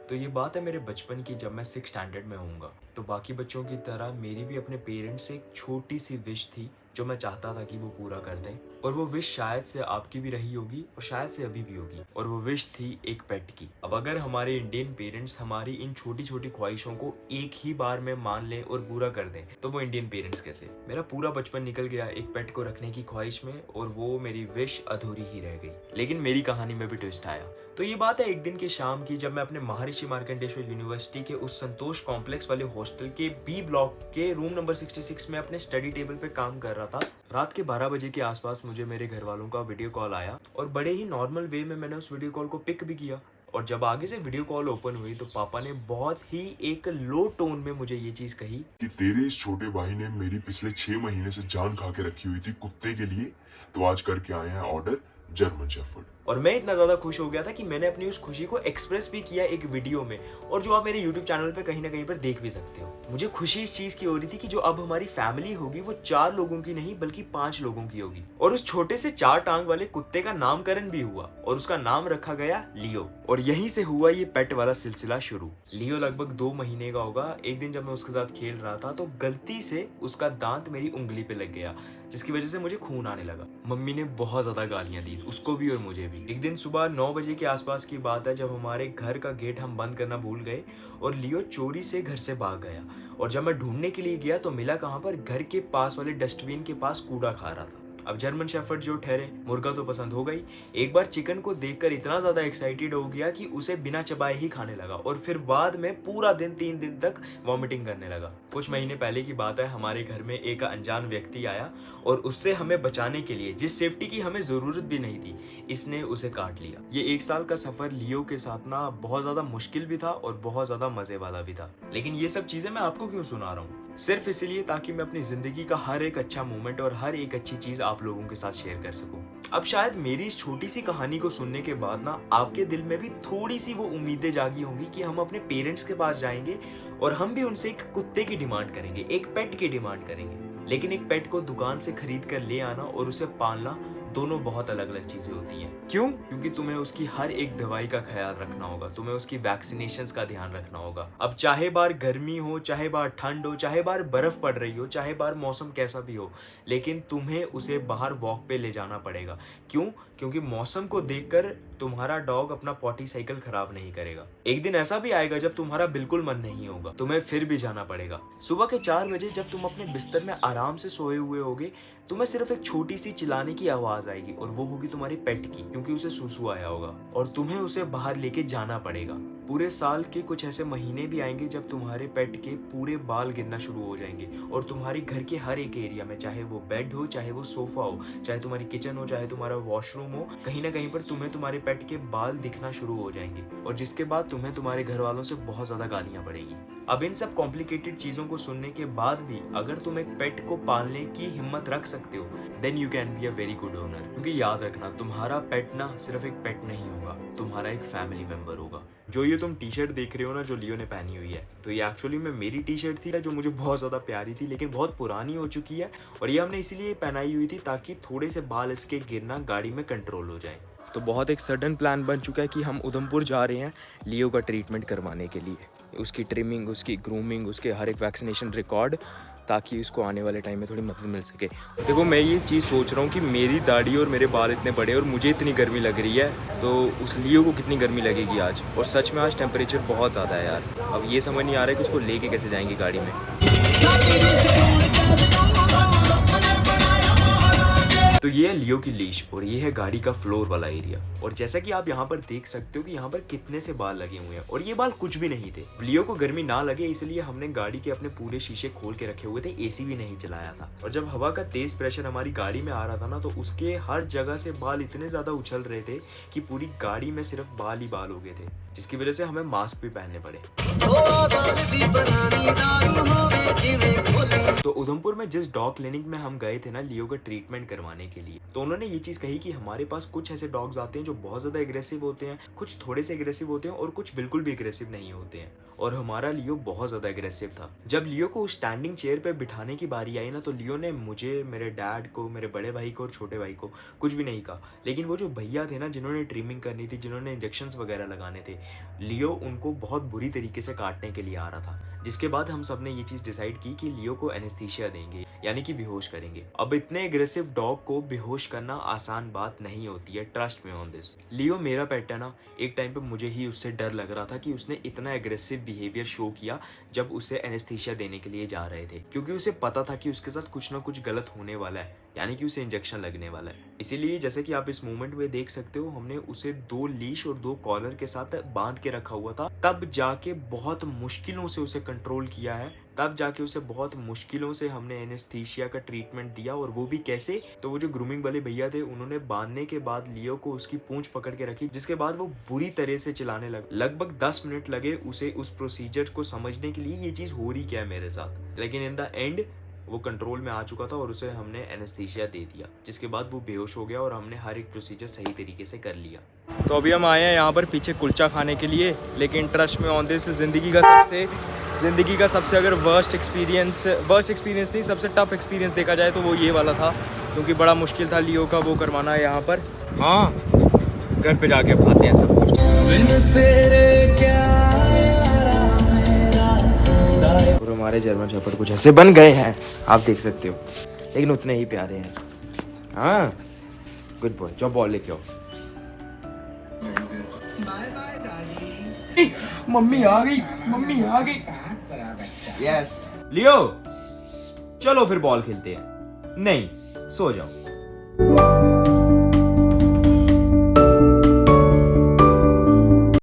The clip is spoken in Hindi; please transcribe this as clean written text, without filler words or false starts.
तो ये बात है मेरे बचपन की, जब मैं 6 स्टैंडर्ड में होऊंगा। तो बाकी बच्चों की तरह मेरी भी अपने पेरेंट्स से एक छोटी सी विश थी जो मैं चाहता था कि वो पूरा कर दें। और वो विश शायद से आपकी भी रही होगी और शायद से अभी भी होगी। और वो विश थी एक पेट की। अब अगर हमारे इंडियन पेरेंट्स हमारी इन छोटी छोटी ख्वाहिशों को एक ही बार में मान लें और पूरा कर दें, तो वो इंडियन पेरेंट्स कैसे। मेरा पूरा बचपन निकल गया एक पेट को रखने की ख्वाहिश में, और वो मेरी विश अधूरी ही रह गई। लेकिन मेरी कहानी में भी ट्विस्ट आया। तो ये बात है एक दिन की शाम की, जब मैं अपने महर्षि मार्कंडेश्वर यूनिवर्सिटी के उस संतोष कॉम्प्लेक्स वाले हॉस्टल के बी ब्लॉक के रूम नंबर 66 में अपने स्टडी टेबल पे काम कर रहा था। रात के 12 बजे के आसपास मुझे मेरे घर वालों का वीडियो कॉल आया, और बड़े ही नॉर्मल वे में मैंने उस वीडियो कॉल को पिक भी किया। और जब आगे से वीडियो कॉल ओपन हुई तो पापा ने बहुत ही एक लो टोन में मुझे ये चीज कही कि तेरे इस छोटे भाई ने मेरी पिछले 6 महीने से जान खा के रखी हुई थी कुत्ते के लिए, तो आज करके आए हैं ऑर्डर जर्मन शेफर्ड। और मैं इतना ज्यादा खुश हो गया था कि मैंने अपनी उस खुशी को एक्सप्रेस भी किया एक वीडियो में, और जो आप मेरे YouTube चैनल पे कहीं ना कहीं पर देख भी सकते हो। मुझे खुशी इस चीज की हो रही थी कि जो अब हमारी फैमिली होगी वो 4 लोगों की नहीं बल्कि 5 लोगों की होगी। और उस छोटे से 4 टांग वाले कुत्ते का नामकरण भी हुआ, और उसका नाम रखा गया लियो। और यहीं से हुआ ये पेट वाला सिलसिला शुरू। लियो लगभग 2 महीने का होगा। एक दिन जब मैं उसके साथ खेल रहा था तो गलती से उसका दांत मेरी उंगली पे लग गया, जिसकी वजह से मुझे खून आने लगा। मम्मी ने बहुत ज्यादा गालियां दी, उसको भी और मुझे भी। एक दिन सुबह 9 बजे के आसपास की बात है, जब हमारे घर का गेट हम बंद करना भूल गए और लियो चोरी से घर से भाग गया। और जब मैं ढूंढने के लिए गया तो मिला कहाँ पर, घर के पास वाले डस्टबिन के पास कूड़ा खा रहा था। अब जर्मन शेफर्ड जो ठहरे, मुर्गा तो पसंद हो गई। एक बार चिकन को देखकर इतना ज्यादा एक्साइटेड हो गया कि उसे बिना चबाए ही खाने लगा, और फिर बाद में पूरा दिन 3 दिन तक वॉमिटिंग करने लगा। कुछ महीने पहले की बात है, हमारे घर में एक अनजान व्यक्ति आया और उससे हमें बचाने के लिए, जिस सेफ्टी की हमें जरूरत भी नहीं थी, इसने उसे काट लिया। ये 1 साल का सफर लियो के साथ ना बहुत ज्यादा मुश्किल भी था और बहुत ज्यादा मजे वाला भी था। लेकिन ये सब चीजें मैं आपको क्यों सुना रहा हूँ? सिर्फ इसलिए ताकि मैं अपनी जिंदगी का हर एक अच्छा मोमेंट और हर एक अच्छी चीज आप लोगों के साथ शेयर कर सकूं। अब शायद मेरी इस छोटी सी कहानी को सुनने के बाद ना आपके दिल में भी थोड़ी सी वो उम्मीदें जागी होंगी कि हम अपने पेरेंट्स के पास जाएंगे और हम भी उनसे एक कुत्ते की डिमांड करेंगे, एक पेट की डिमांड करेंगे। लेकिन एक पेट को दुकान से खरीद कर ले आना और उसे पालना दोनों बहुत अलग अलग चीजें होती हैं। क्यों? क्योंकि तुम्हें उसकी हर एक दवाई का ख्याल रखना होगा, तुम्हें उसकी वैक्सीनेशंस का ध्यान रखना होगा। अब चाहे बाहर गर्मी हो, चाहे बाहर ठंड हो, चाहे बाहर बर्फ पड़ रही हो, चाहे बाहर मौसम कैसा भी हो, लेकिन तुम्हें उसे बाहर वॉक पे ले जाना पड़ेगा। क्यों? क्योंकि मौसम को देखकर तुम्हारा डॉग अपना पॉटी साइकिल खराब नहीं करेगा। एक दिन ऐसा भी आएगा जब तुम्हारा बिल्कुल मन नहीं होगा, तुम्हें फिर भी जाना पड़ेगा। सुबह के 4 बजे जब तुम अपने बिस्तर में आराम से सोए हुए होगे, तुम्हें सिर्फ एक छोटी सी चिल्लाने की आवाज आएगी, और वो होगी तुम्हारे पेट की, क्योंकि उसे सूसू आया होगा और तुम्हें उसे बाहर लेके जाना पड़ेगा। पूरे साल के कुछ ऐसे महीने भी आएंगे जब तुम्हारे पेट के पूरे बाल गिरना शुरू हो जाएंगे, और तुम्हारे घर के हर एक एरिया में, चाहे वो बेड हो, चाहे वो सोफा हो, चाहे तुम्हारी किचन हो, चाहे तुम्हारा वॉशरूम हो, कहीं ना कहीं पर तुम्हें तुम्हारे पेट के बाल दिखना शुरू हो जाएंगे, और जिसके बाद तुम्हें तुम्हारे घर वालों से बहुत ज्यादा गालियां पड़ेगी। अब इन सब कॉम्प्लिकेटेड चीजों को सुनने के बाद भी अगर तुम एक पेट को पालने की हिम्मत रख सकते हो, then you can be a very good owner. क्योंकि याद रखना, तुम्हारा पेट ना सिर्फ एक पेट नहीं होगा, तुम्हारा एक फैमिली मेंबर होगा। जो ये तुम टी शर्ट देख रहे हो ना, जो लियो ने पहनी हुई है, तो ये एक्चुअली में मेरी टी शर्ट थी जो मुझे बहुत ज्यादा प्यारी थी, लेकिन बहुत पुरानी हो चुकी है, और ये हमने इसीलिए पहनाई हुई थी ताकि थोड़े से बाल इसके गिरना गाड़ी में कंट्रोल हो जाए। तो बहुत एक सडन प्लान बन चुका है कि हम उधमपुर जा रहे हैं लियो का ट्रीटमेंट करवाने के लिए, उसकी ट्रिमिंग, उसकी ग्रूमिंग, उसके हर एक वैक्सीनेशन रिकॉर्ड, ताकि उसको आने वाले टाइम में थोड़ी मदद मिल सके। देखो, मैं ये चीज़ सोच रहा हूँ कि मेरी दाढ़ी और मेरे बाल इतने बड़े और मुझे इतनी गर्मी लग रही है, तो उस लियो को कितनी गर्मी लगेगी आज। और सच में आज टेम्परेचर बहुत ज़्यादा है यार। अब ये समझ नहीं आ रहा है कि उसको लेके कैसे जाएंगे गाड़ी में। तो ये है लियो की लीश, और ये है गाड़ी का फ्लोर वाला एरिया। और जैसा कि आप यहाँ पर देख सकते हो कि यहाँ पर कितने से बाल लगे हुए हैं, और ये बाल कुछ भी नहीं थे। लियो को गर्मी ना लगे इसलिए हमने गाड़ी के अपने पूरे शीशे खोल के रखे हुए थे, एसी भी नहीं चलाया था। और जब हवा का तेज प्रेशर हमारी गाड़ी में आ रहा था ना, तो उसके हर जगह से बाल इतने ज्यादा उछल रहे थे कि पूरी गाड़ी में सिर्फ बाल ही बाल हो गए थे, जिसकी वजह से हमें मास्क भी पहनने पड़े। तो उधमपुर में जिस डॉग क्लिनिक में हम गए थे ना लियो का ट्रीटमेंट करवाने के लिए, तो उन्होंने ये चीज कही कि हमारे पास कुछ ऐसे डॉग्स आते हैं जो बहुत ज्यादा एग्रेसिव होते हैं, कुछ थोड़े से एग्रेसिव होते हैं, और कुछ बिल्कुल भी एग्रेसिव नहीं होते हैं। और हमारा लियो बहुत ज्यादा एग्रेसिव था। जब लियो को उस स्टैंडिंग चेयर पे बिठाने की बारी आई ना, तो लियो ने मुझे, मेरे डैड को, मेरे बड़े भाई को और छोटे भाई को कुछ भी नहीं कहा। लेकिन वो जो भैया थे ना, जिन्होंने ट्रिमिंग करनी थी, जिन्होंने इंजेक्शंस वगैरह लगाने थे, लियो उनको बहुत बुरी तरीके से काटने के लिए आ रहा था। जिसके बाद हम सब ने ये चीज डिसाइड की कि लियो को एनेस्थीसिया देंगे, यानी कि बेहोश करेंगे। अब इतने एग्रेसिव डॉग को बेहोश करना आसान बात नहीं होती है, ट्रस्ट मी ऑन दिस। लियो मेरा पेट है ना, एक टाइम पे मुझे ही उससे डर लग रहा था कि उसने इतना एग्रेसिव बिहेवियर शो किया जब उसे एनेस्थीसिया देने के लिए जा रहे थे, क्योंकि उसे पता था कि उसके साथ कुछ ना कुछ गलत होने वाला है, यानी कि उसे इंजेक्शन लगने वाला है। इसीलिए जैसे कि आप इस मोमेंट में देख सकते हो, हमने उसे 2 लीश और 2 कॉलर के साथ बांध के रखा हुआ था। तब जाके बहुत मुश्किलों से उसे कंट्रोल किया है, तब जाके उसे बहुत मुश्किलों से हमने एनेस्थीसिया का ट्रीटमेंट दिया। और वो भी कैसे, तो वो जो ग्रूमिंग वाले भैया थे उन्होंने बांधने के बाद लियो को उसकी पूंछ पकड़ के रखी, जिसके बाद वो बुरी तरह से चिल्लाने लगा। लगभग 10 मिनट लगे उसे उस प्रोसीजर को समझने के लिए, ये चीज हो रही क्या है मेरे साथ। लेकिन इन द एंड वो कंट्रोल में आ चुका था और उसे हमने एनेस्थीसिया दे दिया, जिसके बाद वो बेहोश हो गया और हमने हर एक प्रोसीजर सही तरीके से कर लिया। तो अभी हम आए हैं यहाँ पर पीछे कुलचा खाने के लिए, लेकिन ट्रस्ट में ऑन दिस ज़िंदगी का सबसे अगर वर्स्ट एक्सपीरियंस नहीं, सबसे टफ एक्सपीरियंस देखा जाए तो वो ये वाला था, क्योंकि बड़ा मुश्किल था लियो का वो करवाना यहाँ पर। हाँ, घर पे जाके अब खाते हैं सब कुछ। और हमारे जर्मन शेफर्ड कुछ ऐसे बन गए हैं, आप देख सकते हो, लेकिन उतने ही प्यारे हैं। हाँ, गुड बॉय, जो बॉल लेके आओ। मम्मी आ गई। यस लियो, चलो फिर बॉल खेलते हैं। नहीं, सो जाओ।